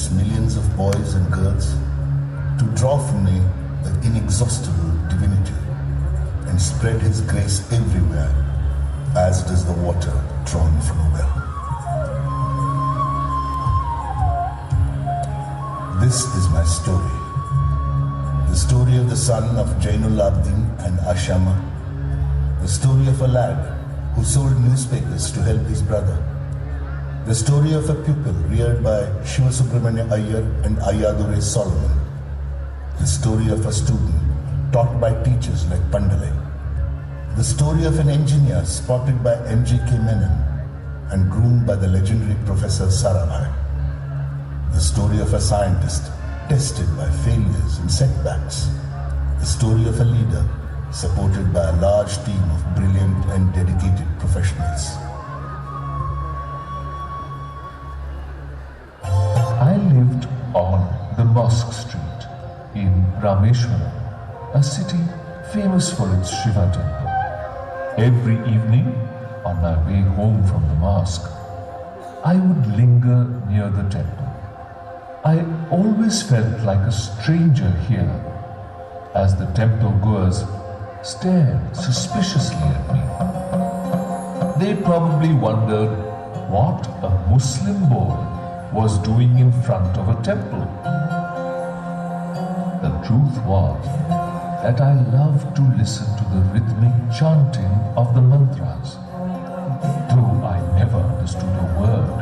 its millions of boys and girls to draw from me the inexhaustible divinity and spread His grace everywhere as does the water drawn from a well. This is my story. The story of the son of Jainul Abdin and Ashama. The story of a lad who sold newspapers to help his brother. The story of a pupil reared by Shiva Subramanya Iyer and Ayadure Solomon. The story of a student taught by teachers like Pandalai. The story of an engineer spotted by M.J.K. Menon and groomed by the legendary Professor Sarabhai. The story of a scientist tested by failures and setbacks. The story of a leader supported by a large team of brilliant and dedicated professionals. I lived on the Mosque Street in Rameshwaram, a city famous for its Shiva temple. Every evening, on my way home from the mosque, I would linger near the temple. I always felt like a stranger here as the temple goers stared suspiciously at me. They probably wondered what a Muslim boy was doing in front of a temple. The truth was that I loved to listen to the rhythmic chanting of the mantras, though I never understood a word.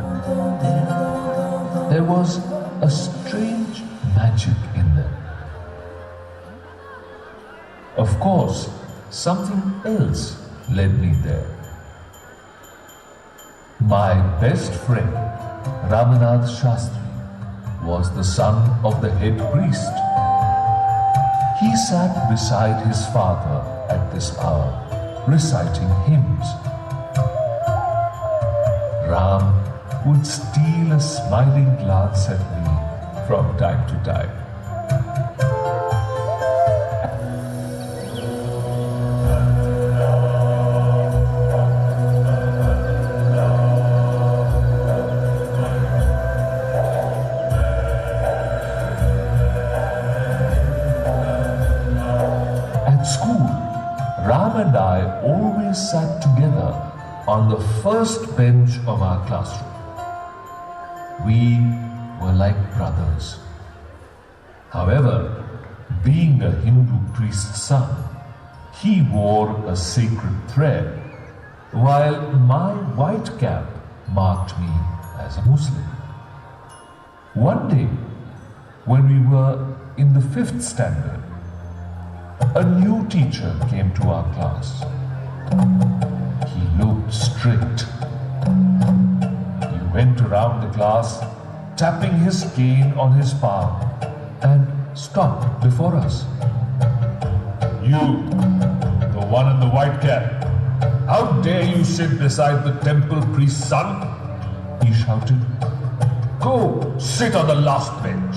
There was a strange magic in them. Of course, something else led me there. My best friend, Ramanath Shastri, was the son of the head priest. He sat beside his father at this hour, reciting hymns. Ram would steal a smiling glance at me from time to time. At school, Ram and I always sat together on the first bench of our classroom. We were like brothers. However, being a Hindu priest's son, he wore a sacred thread, while my white cap marked me as a Muslim. One day, when we were in the 5th standard, a new teacher came to our class. He looked strict. He went around the class, tapping his cane on his palm, and stopped before us. You, the one in the white cap, how dare you sit beside the temple priest's son? He shouted. Go sit on the last bench.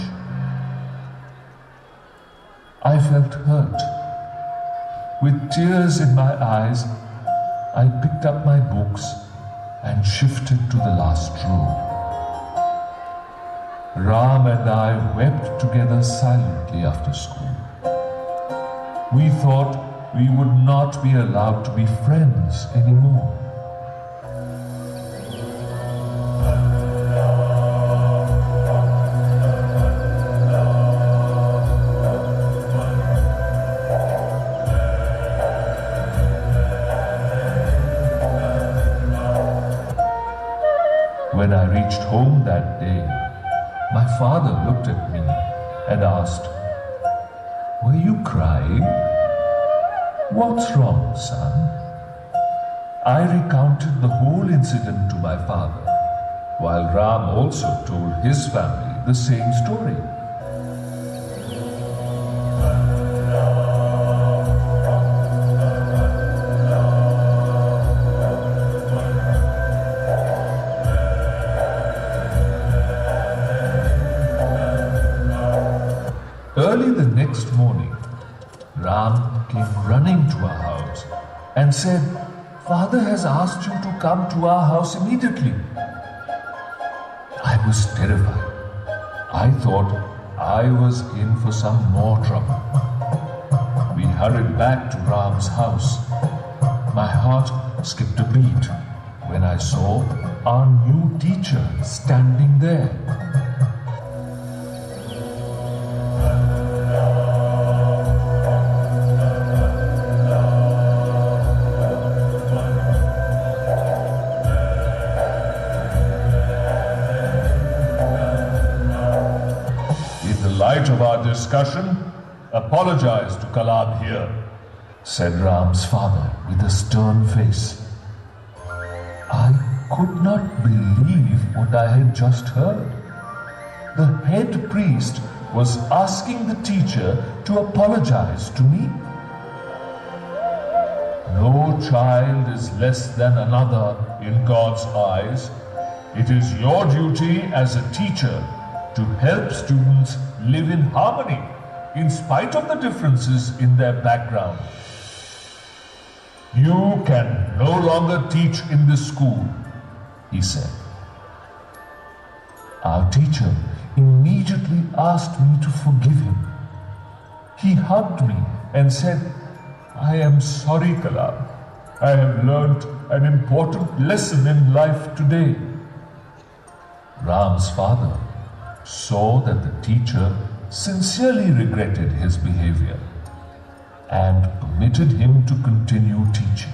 I felt hurt. With tears in my eyes, I picked up my books and shifted to the last row. Ram and I wept together silently after school. We thought we would not be allowed to be friends anymore. When I reached home that day, my father looked at me and asked, "Were you crying? What's wrong, son?" I recounted the whole incident to my father, while Ram also told his family the same story. Early the next morning, Ram came running to our house and said, "Father has asked you to come to our house immediately." I was terrified. I thought I was in for some more trouble. We hurried back to Ram's house. My heart skipped a beat when I saw our new teacher standing there. Light of our discussion, apologize to Kalam here, said Ram's father with a stern face. I could not believe what I had just heard. The head priest was asking the teacher to apologize to me. No child is less than another in God's eyes. It is your duty as a teacher to help students live in harmony in spite of the differences in their background. You can no longer teach in this school, he said. Our teacher immediately asked me to forgive him. He hugged me and said, I am sorry, Kalam. I have learnt an important lesson in life today. Ram's father saw that the teacher sincerely regretted his behavior and permitted him to continue teaching.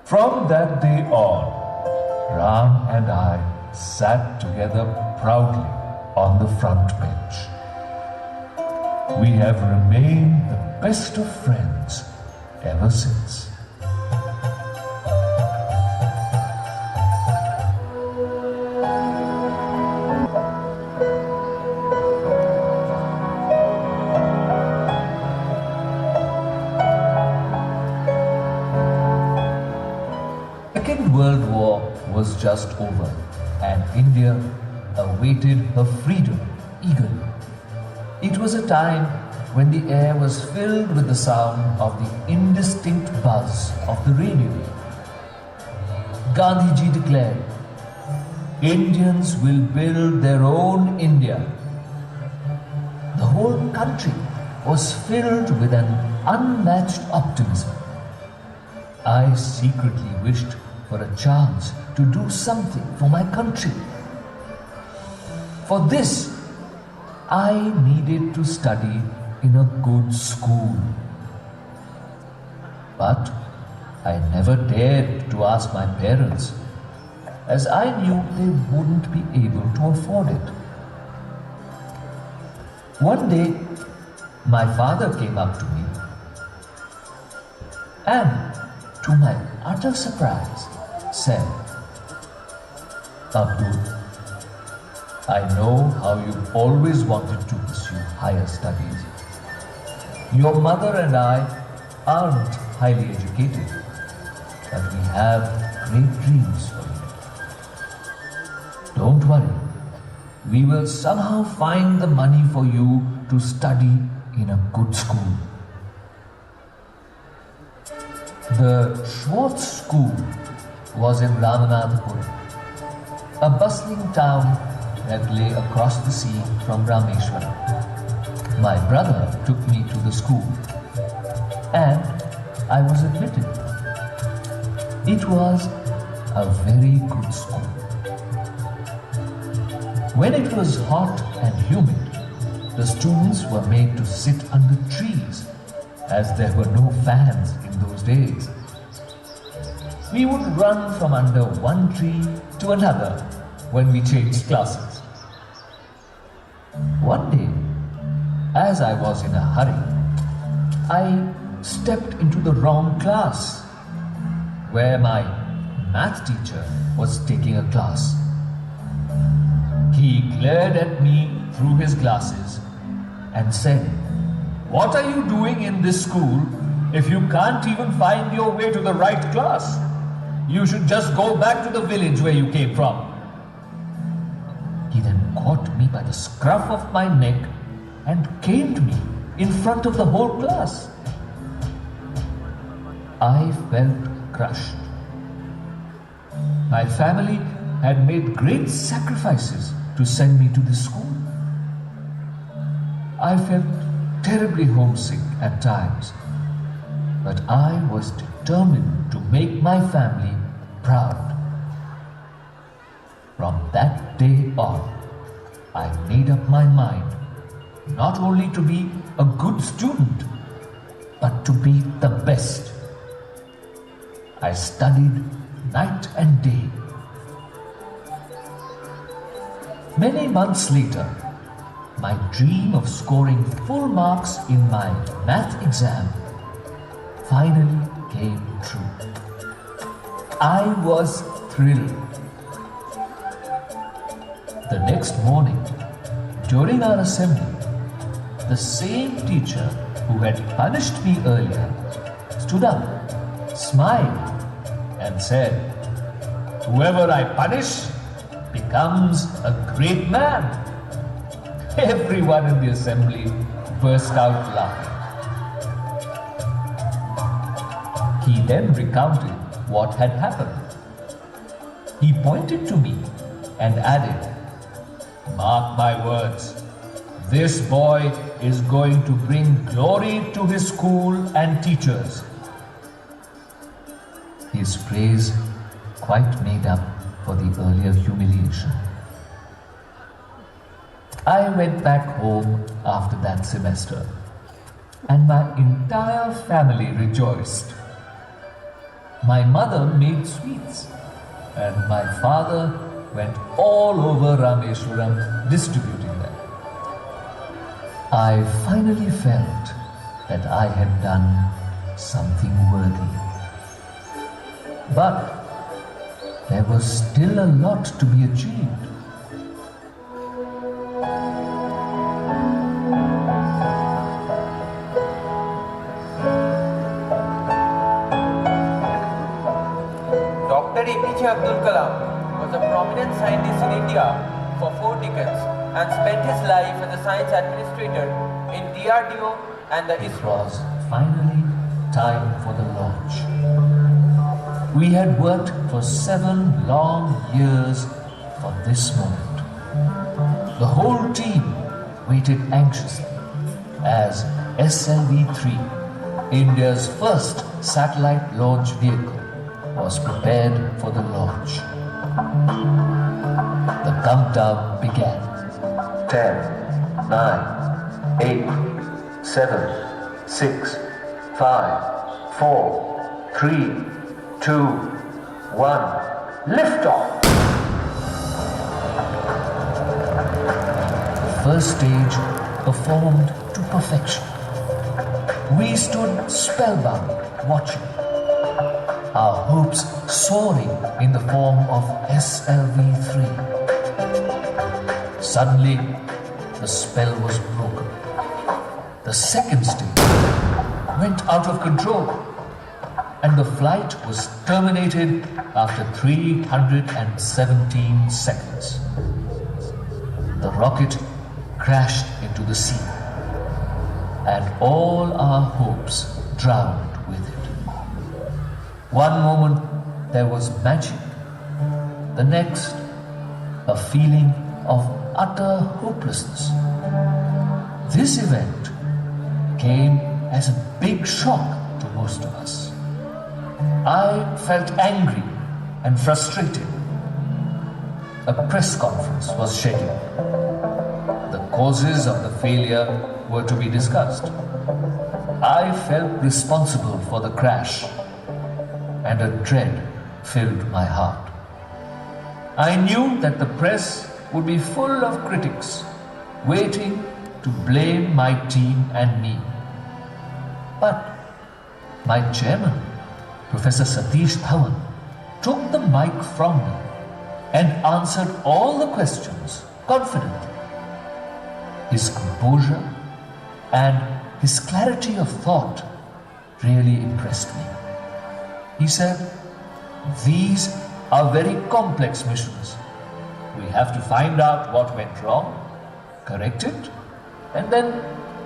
From that day on, Ram and I sat together proudly on the front bench. We have remained the best of friends ever since. The Second World War was just over and India awaited her freedom eagerly. It was a time when the air was filled with the sound of the indistinct buzz of the radio. Gandhiji declared, Indians will build their own India. The whole country was filled with an unmatched optimism. I secretly wished for a chance to do something for my country. For this, I needed to study in a good school. But I never dared to ask my parents, as I knew they wouldn't be able to afford it. One day, my father came up to me and, to my utter surprise, said, Abdul, I know how you've always wanted to pursue higher studies. Your mother and I aren't highly educated, but we have great dreams for you. Don't worry, we will somehow find the money for you to study in a good school. The Schwartz School was in Ramanathapuram, a bustling town that lay across the sea from Rameshwaram. My brother took me to the school and I was admitted. It was a very good school. When it was hot and humid, the students were made to sit under trees as there were no fans in those days. We would run from under one tree to another when we changed classes. One day, as I was in a hurry, I stepped into the wrong class where my math teacher was taking a class. He glared at me through his glasses and said, "What are you doing in this school if you can't even find your way to the right class? You should just go back to the village where you came from." He then caught me by the scruff of my neck and caned me in front of the whole class. I felt crushed. My family had made great sacrifices to send me to this school. I felt terribly homesick at times, but I was determined to make my family proud. From that day on, I made up my mind not only to be a good student, but to be the best. I studied night and day. Many months later, my dream of scoring full marks in my math exam finally came true. I was thrilled. The next morning, during our assembly, the same teacher who had punished me earlier stood up, smiled, and said, "Whoever I punish becomes a great man." Everyone in the assembly burst out laughing. He then recounted what had happened. He pointed to me and added, "Mark my words, this boy is going to bring glory to his school and teachers." His praise quite made up for the earlier humiliation. I went back home after that semester, and my entire family rejoiced. My mother made sweets, and my father went all over Rameshwaram distributing them. I finally felt that I had done something worthy. But there was still a lot to be achieved. Dr. APJ Abdul Kalam was a prominent scientist in India for 4 decades and spent his life as a science administrator in DRDO and the It ISRO. was finally time for the launch. We had worked for 7 long years for this moment. The whole team waited anxiously as SLV-3, India's first satellite launch vehicle, was prepared for the launch. The countdown began. 10, 9, 8, 7, 6, 5, 4, 3, 2, 1, liftoff! The first stage performed to perfection. We stood spellbound, watching, our hopes soaring in the form of SLV-3. Suddenly, the spell was broken. The second stage went out of control, and the flight was terminated after 317 seconds. The rocket crashed into the sea, and all our hopes drowned with it. One moment there was magic, the next a feeling of utter hopelessness. This event came as a big shock to most of us. I felt angry and frustrated. A press conference was scheduled. The causes of the failure were to be discussed. I felt responsible for the crash, and a dread filled my heart. I knew that the press would be full of critics, waiting to blame my team and me. But my chairman, Professor Satish Dhawan, took the mic from me and answered all the questions confidently. His composure and his clarity of thought really impressed me. He said, "These are very complex missions. We have to find out what went wrong, correct it, and then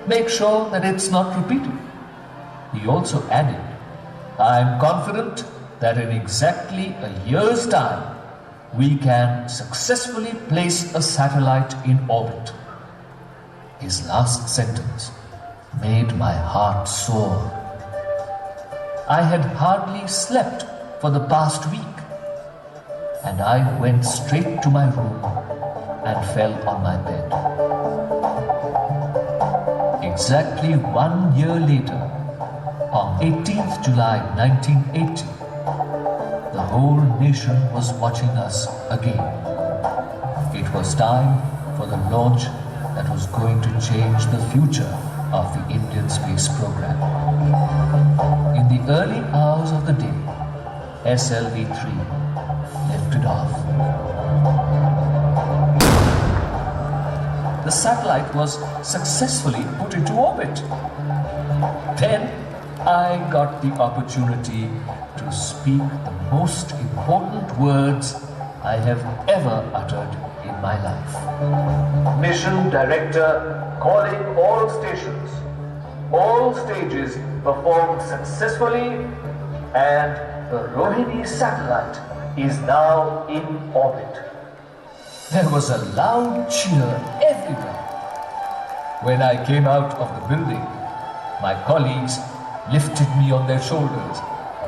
make sure that it's not repeated." He also added, "I am confident that in exactly a year's time, we can successfully place a satellite in orbit. His last sentence made my heart soar. I had hardly slept for the past week, and I went straight to my room and fell on my bed. Exactly 1 year later, on 18th July 1980, the whole nation was watching us again. It was time for the launch that was going to change the future of the Indian space program. In the early hours of the day, SLV-3 lifted off. The satellite was successfully put into orbit. Then I got the opportunity to speak the most important words I have ever uttered in my life. Mission Director calling all stations. All stages performed successfully, and the Rohini satellite is now in orbit. There was a loud cheer everywhere. When I came out of the building, my colleagues lifted me on their shoulders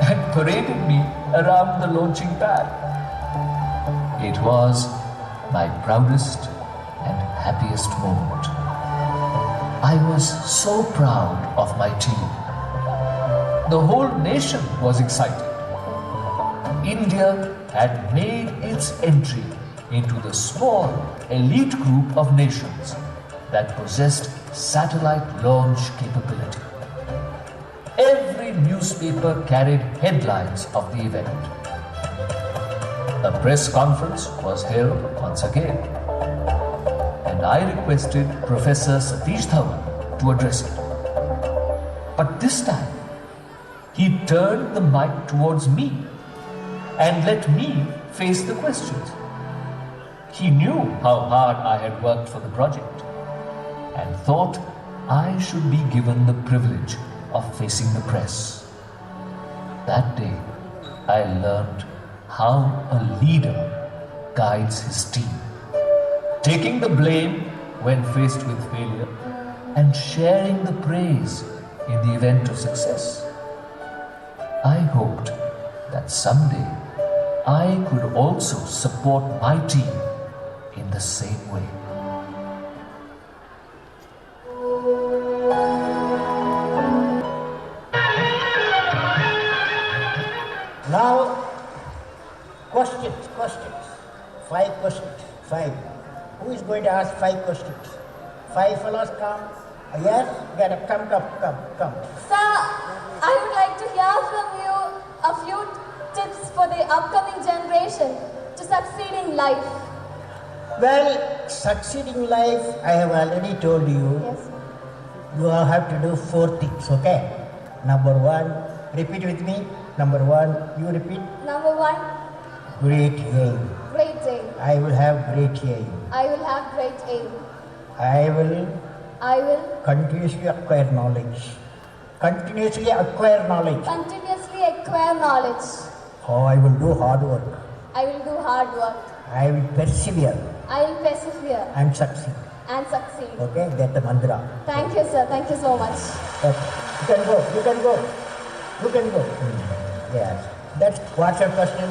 and paraded me around the launching pad. It was my proudest and happiest moment. I was so proud of my team. The whole nation was excited. India had made its entry into the small elite group of nations that possessed satellite launch capability. Every newspaper carried headlines of the event. A press conference was held once again, and I requested Professor Satish Dhawan to address it. But this time, he turned the mic towards me and let me face the questions. He knew how hard I had worked for the project and thought I should be given the privilege of facing the press. That day, I learned how a leader guides his team, taking the blame when faced with failure and sharing the praise in the event of success. I hoped that someday I could also support my team in the same way. Now, questions. 5 questions. 5. Who is going to ask 5 questions? 5 fellows come. Yes? Get up. Come. Sir, I would like to hear from you a few tips for the upcoming generation to succeed in life. Well, succeeding life, I have already told you. Yes. You have to do 4 things, okay? Number 1, repeat with me. Number 1, you repeat. Number 1, Great aim. great aim. I will have great aim. I will have great aim. I will I will continuously acquire knowledge. Continuously acquire knowledge. continuously acquire knowledge. Oh, I will do hard work. I will do hard work. I will persevere I will persevere and succeed. and succeed. Okay, that's the mantra. Thank you, sir. Thank you so much. Okay. You can go. Yes. That's what's your question?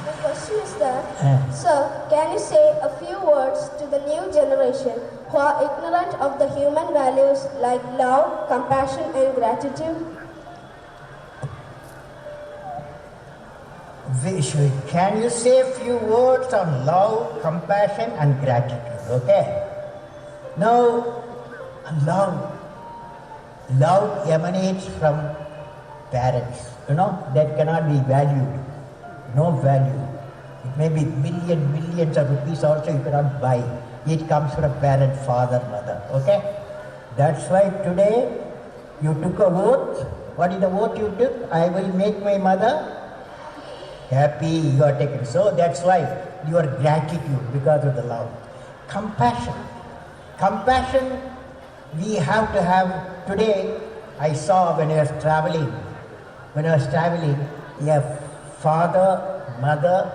The question is that, Uh. sir, can you say a few words to the new generation who are ignorant of the human values like love, compassion and gratitude? Can you say a few words on love, compassion and gratitude? Okay. Now, love emanates from parents. That cannot be valued. No value. It may be millions of rupees also you cannot buy. It comes from parent, father, mother. Okay? That's why today you took a oath. What is the oath you took? I will make my mother happy. You are taken. So that's why your gratitude because of the love. Compassion. Compassion we have to have today. I saw when I was traveling, a father, mother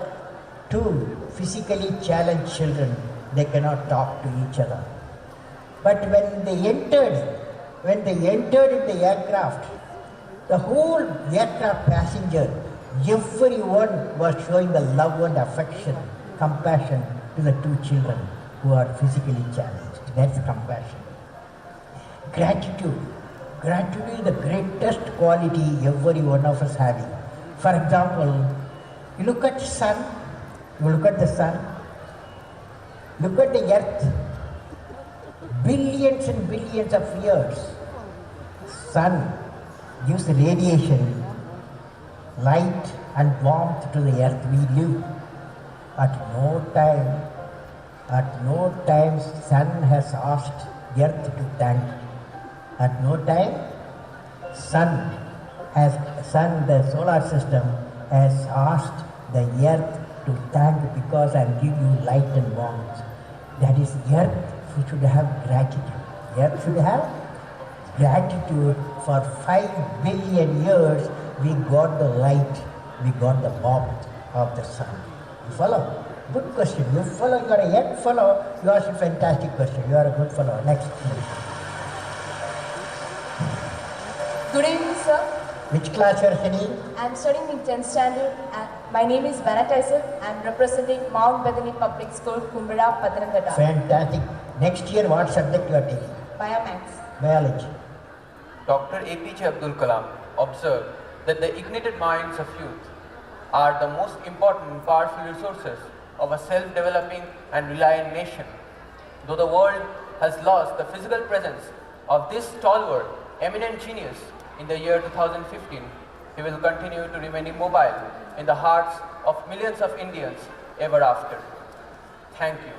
two physically challenged children, they cannot talk to each other. But when they entered in the aircraft, the whole aircraft passenger, everyone was showing the love and affection, compassion to the two children who are physically challenged. That's compassion. Gratitude. Gratitude is the greatest quality every one of us having. For example, you look at the sun, look at the earth. Billions and billions of years, sun gives radiation, light and warmth to the earth. We live. At no time sun has asked earth to thank. At no time the solar system has asked the earth to thank because I give you light and warmth. That is, earth should have gratitude. Earth should have gratitude. For 5 billion years we got the light, we got the warmth of the sun. You follow? Good question. You follow, you are a young fellow, you asked a fantastic question. You are a good fellow. Next, please. Good evening, sir. Which class you are studying? I am studying in 10th standard and my name is Vanat Isaac. I am representing Mount Bethany Public School, Kumbada, Pathanamthitta. Fantastic. Next year, what subject you are taking? Biomax. Biology. Dr. APJ Abdul Kalam observed that the ignited minds of youth are the most important and powerful resources of a self-developing and reliant nation. Though the world has lost the physical presence of this stalwart, eminent genius in the year 2015, he will continue to remain immobile in the hearts of millions of Indians ever after. Thank you.